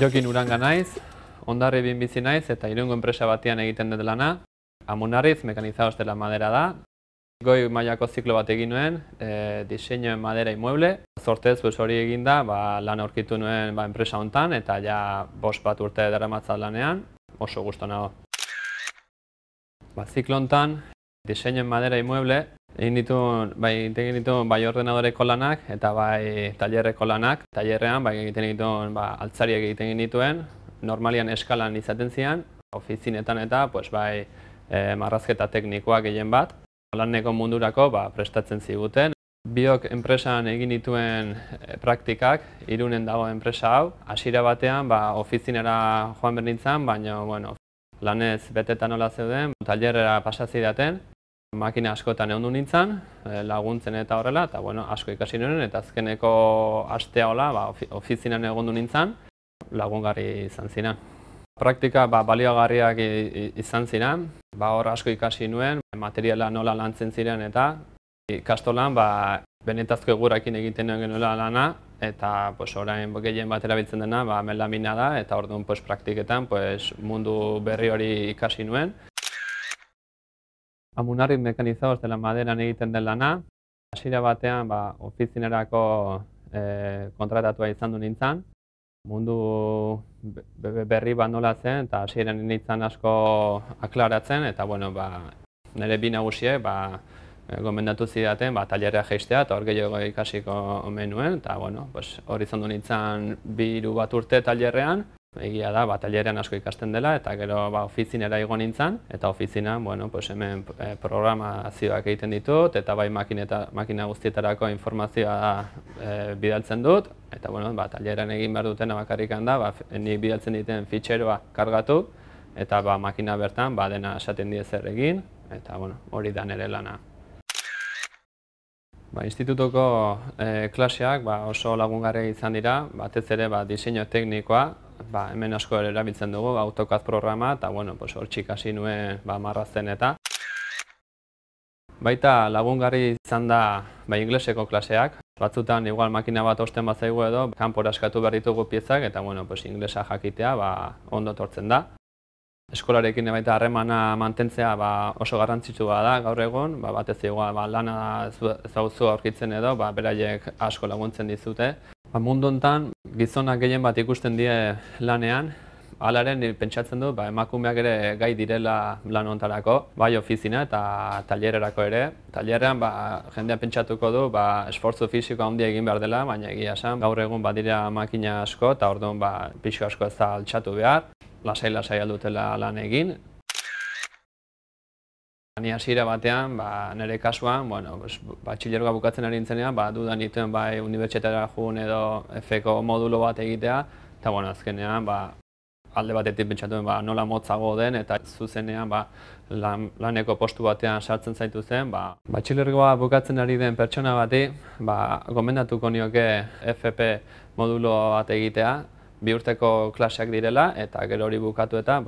Jokin Uranga naiz, Hondarribin bizi naiz eta Irungo enpresa batean egiten dut lana. Amunarriz, Mecanizados de la Madera da. Goi mailako ziklo bat egin nuen, diseño en madera y mueble. Zortez hori eginda, lan aurkitu nuen enpresa hontan eta ja 5 bat urte daramatzat lanean, oso gustu nago. Ziklo hontan, diseño en madera y mueble, egin dituen bai ordenadoreko lanak eta bai tailerreko lanak. Tailerrean egiten dituen altzariak egiten dituen, normalian eskalan izaten zian, ofizinetan eta bai marrazketa teknikoak gehien bat. Laneko mundurako prestatzen ziguten. Biok enpresan egin dituen praktikak, Irunen dago enpresa hau. Hasiera batean ofizinera joan behar nintzen, baina lanez beteta nola zeuden, tailerrera pasa zidaten. Makina askotan egon nintzen, laguntzen eta horrela, eta asko ikasi nuen, eta azkeneko astea hola, ofizinan egon nintzen, lagungarri izan ziren. Praktika baliogarriak izan ziren, hor asko ikasi nuen, materiala nola lantzen ziren eta ikastolan benetazko egurakin egiten nuen genuela lana, eta orain gehien bat erabiltzen dena melamina da, eta orduan praktiketan mundu berri hori ikasi nuen. Amunarriz Mecanizados de la Madera egiten den lana. Hasiera batean ofizinerako kontratatua izan du nintzen. Mundu berri bat nola zen, eta hasieran nintzen asko aklaratzen, eta nire bi nagusiek gomendatu zidaten tailerrea jaistea, eta hor gehiago ikasiko omen nuen, eta hor izan du nintzen 2 bat urte tailerrean. Egia da, tailerrean asko ikasten dela, eta gero ofizinera igo nintzen, eta ofizinan hemen programazioak egiten ditut, eta bai makina guztietarako informazioa bidaltzen dut, eta tailerrean egin behar dutena bakarrikan da, nik bidaltzen diten fitxeroa kargatu, eta makina bertan dena esaten die zer egin, eta hori da nire lana. Institutuko klaseak oso lagungarri izan dira, batez ere diseinu teknikoa, hemen asko erabiltzen dugu, AutoCAD programa, eta hor ikasi nuen marrazten eta. Baita lagungarri izan da ingleseko klaseak, batzutan igual makina bat osten bazaigu edo, kanpora eskatu behar ditugu piezak, eta inglesa jakitea ondo etortzen da. Eskolarekin baita harremana mantentzea oso garrantzitsua da gaur egun, batez igual lana ez dauzu aurkitzen edo, beraiek asko laguntzen dizute. Mundu honetan gizonak gehien bat ikusten die lanean, halaren pentsatzen du emakumeak ere gai direla lan honetarako, bai ofizina eta tailerrerako ere. Tailerrean jendea pentsatuko du esfortzu fisiko handia egin behar dela, baina egia esan gaur egun badira makina asko eta orduan pixko asko ez da altxatu behar. Lasai aldutela lan egin. Ni hasiera batean, nire kasuan, batxilergoa bukatzen ari nintzenean, dudan nituen unibertsitatera joan edo F-ko modulo bat egitea, eta azkenean alde batetik pentsatuen nola motzago den, eta zuzenean laneko postu batean sartzen zaitu zen. Batxilergoa bukatzen ari den pertsona bati, gomendatuko nioke FP modulo bat egitea, 2 urteko klaseak direla, eta gero hori bukatu eta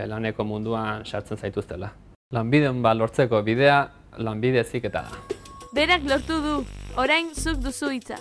laneko munduan sartzen zaituztela. Lanbiden lortzeko bidea, lanbide heziketa da. Berak lortu du, orain zuk duzu hitza.